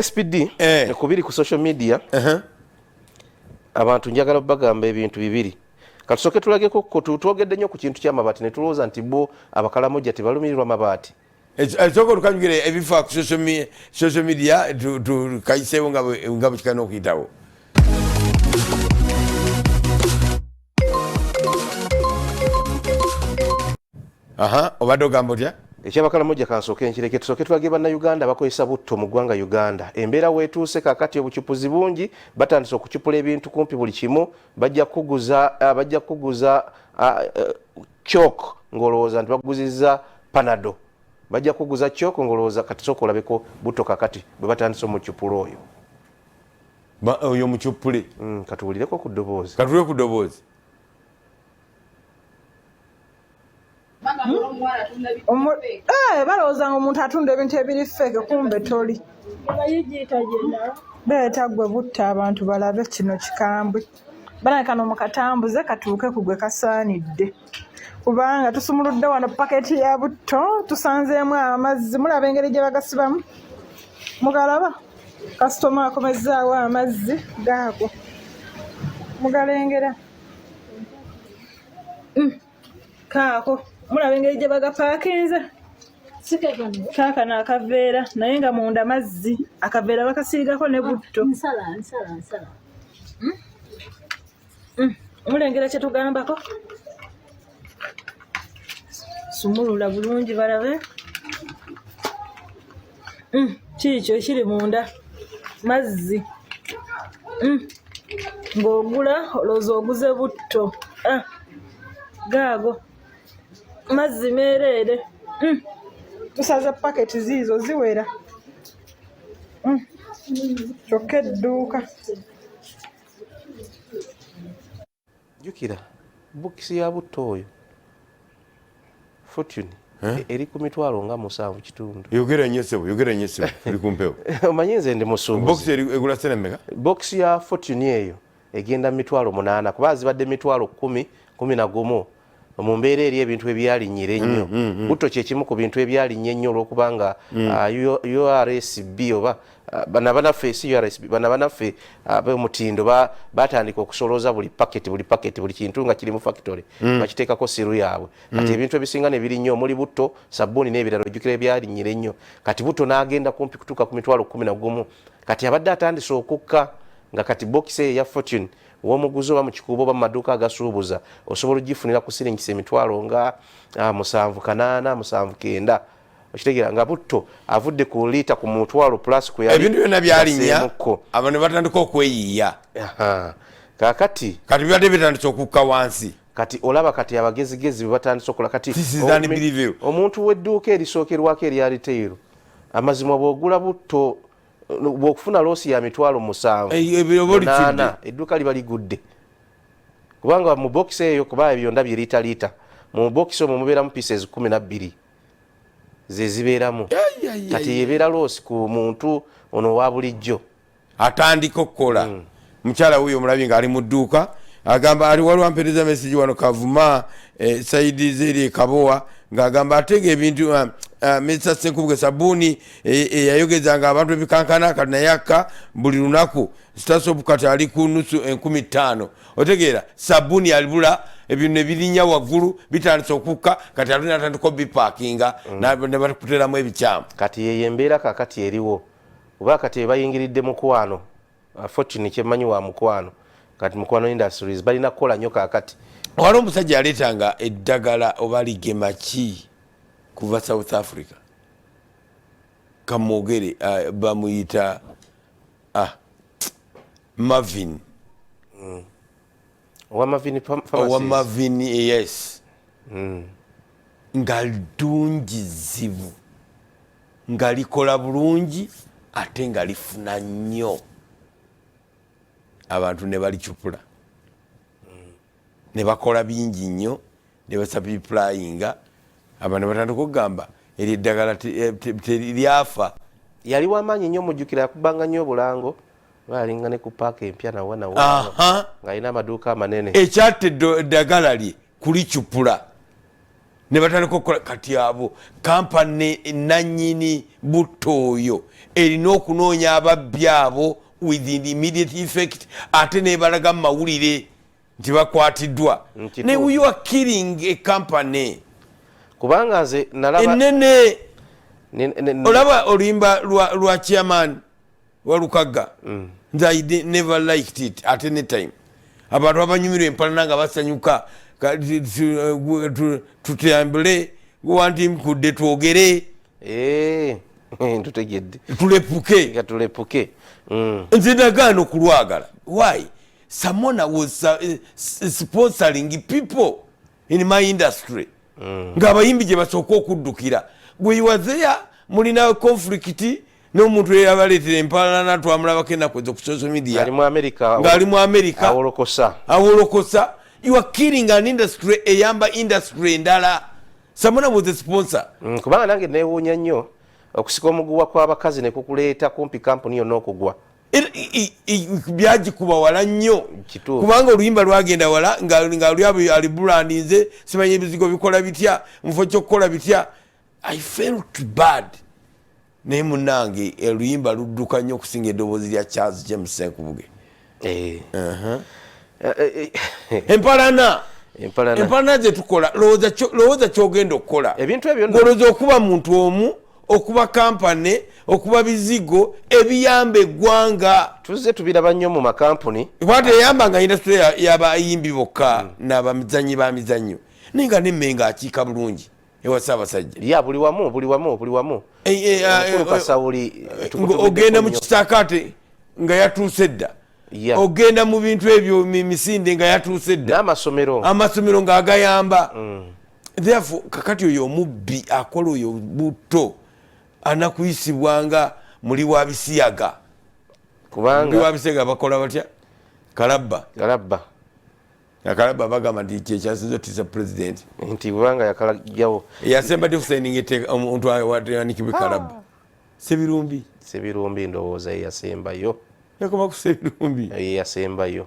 SPD nekubiri ku social media abantu njagala bagamba ebintu bibiri katusoke tulageko ko tutwogedde nnyo ku kintu ky'amabaati ne tulowooza nti bo abakalamoja tebalumirirwa mabaati ekisoko tukanyugire ebifa ku social media tukayiseewo nga bwe kikana okuyitawo obadde ogamba otya ekyabakalamoja kansooke nkireke tusooke tulage bannayuganda abakozesa butto mu ggwanga Uganda embeera weetuuse kaakati obucupuzi bungi batandise okucupula ebintu kumpi buli kimu bajja kuguza chalk ng'olowooza nti baguzizza panado bajja kuguza chalk ng'olowooza kati sooka olabeko butto kaakati bwe batandise omucupula oyo mucupule katuwulireko ku ddoboozi balowooza nga omuntu atunda ebintu ebiri feeke kumbe toli beeta gwe butta abantu balabe kino kikambwe balabikano mukatambuze katuuke ku gwe kasaanidde kubanga tusumuludde wano paketi ya butto tusanzeemu amazzi mulaba engeri gye bagasibamu mugalaba kasitoma akomezzaawo amazzi gaago mugalengera kaako mulaba engeri gye bagapaakinze kaakano akaveera naye nga munda mazzi akaveera bakasiigako ne butto mulengera kye tugambako sumulula bulungi balabe kiikyo ekiri munda mazzi ng'ogula olowooza oguze butto gaago mazzi meereere tusaza paketi ziizo ziwera kyokka edduuka jjukira bukisi ya butto oyo fortune eri ku mitwalo nga 7.5 yogera nnyo sebo tuli ku mpewo omanyi nze ndi musuubuzi bokisi egula sene mmeka bokisi ya fortune eyo egenda mitwalo 8 kuba zibadde mitwalo 11 mu mbeera eri ebintu ebyalinnyira ennyo butto kyekimu ku bintu ebyalinnya ennyo olwokubanga URSB oba banabanaffe si URSB banabanaffe ab'omutindo batandika okusolooza buli paketi buli kintu nga kiri mu factory bakiteekako siru yaabwe kati ebintu ebisinga ne biri nnyo omuli butto sabbuuni n'ebirala ojjukira ebyalinnyira ennyo kati butto n'agenda kumpi kutuuka ku mitwalo 11 kati abadde atandise okukka nga kati bokisi eyo ya fortune w'omuguzi oba mu kikuubo oba mu maduuka agasuubuza osobola ogifunira ku siringisa emitwalo nga 7.8 7.9 okitegeera nga butto avudde ku liita ku mutwalo plus ku ebintu byonna byalinnya abantu ne batandika okweyiiya kaakati bibadde bitandise okukka wansi kati olaba kati abagezigezi bwe batandise okola kati omuntu w'edduuka erisookerwako erya retail amazima bw'ogula butto bw'okufuna loosi ya mitwalo 7 edduuka liba ligudde kubanga mu bokisi eyo kuba ebyo ndabye liita mu bokisi omwo mubeeramu pieces 12 ze zibeeramu kati yebeera loosi ku muntu ono wa bulijjo atandika okukola mukyala wuyo omulabi ng'ali mu dduuka agamba waliwo ampeereza message wano Kavuma saidi zeri Kabowa ng'agamba atega ebintu Mr. Senkubuge sabuni yayogezanga abantu ebikankana kati naye akka buli lunaku sitasopu kati ali ku nusu 15,000 otegeera sabuni alibula ebintu ebirinnya waggulu bitandise okukka kati alina atandika bipaakinga ne bakuteramu ebikyamu kati yeyo embeera kaakati eriwo oba kati bayingiridde mukwano fortune kyemmanyi wa mukwano kati mukwano industries balina kukola nnyo kaakati waliwo omusajja yaleetanga eddagala oba ligema ki kuva South Africa kamwogere bamuyita Marvin owa Marvin yes nga ddungizibu nga likola bulungi ate nga lifuna nnyo abantu ne balicupula ne bakola bingi nnyo ne basapiplayinga abantu batandika okugamba eri eddagala teryafa yali wamaanyi nnyo mujjukira yakubanga nnyo obulango balinga ne ku paaka empya nawa ng'alina amaduuka amanene ekyatta eddagala lye kulicupula ne batandika okukola kati abo kampani nanyini butto oyo erina okunoonya ababbi abo within immediate effect ate nebalaga mu mawulire nti bakwatiddwa ne you are killing a company kubanga nze nalaba enene olaba oluyimba lwa chairman walukagga nze I never liked it at any time abantu abanyumirwa empalana nga basanyuka tutambule wanti mkudde twogere tutegedde tulepuke nze nagaana okulwagala why someone was sponsoring people in my industry ng'abayimbi gye basooka okuddukira gwe you are there mulina conflict n'omuntu eyabaleetera empalana twamulabako ennaku ezo ku social media ng'ali mu America awolokosa you are killing an industry eyamba industry endala someone was a sponsor kubanga nange neewuunya nnyo okusika omuguwa kw'abakazi ne kukuleeta kumpi kampuni yonna okugwa byagikuba wala nnyo kubanga oluyimba lwagenda wala nga luli alibulandinze simanye ebizigo bikola bitya mufo kyokkola bitya I felt bad naye munnange oluyimba ludduka nnyo okusinga eddoboozi lya Charles James Senkubuge empalana zetukola lowooza kyogenda okukola ebintu ebyo ng'olowooza okuba muntu omu okuba kampani okuba bizigo ebiyamba eggwanga tuzze tubiraba nnyo mu makampuni bwate eyambanga industry y'abayimbi bokka n'abamizannyi b'amizannyo naye nga nemmenga akiika bulungi ewa Ssaabasajja ya buli wamu ogenda mu kisakaate nga yatuuse dda ogenda mu bintu ebyo misinde nga yatuuse dda amasomero ng'agayamba therefore kakati oyo omubbi akola oyo butto anakuyisibwanga muli wa bisiyaga kubanga wa bisiyaga bakola batya kalabba bagamba nti kyekyasinze tisa president nti kubanga yakalagyawo yasemba tikusaininga etteeka omuntu awanikibwe kalabba sebirumbi ndowooza yasembayo yakoma ku sebirumbi yasembayo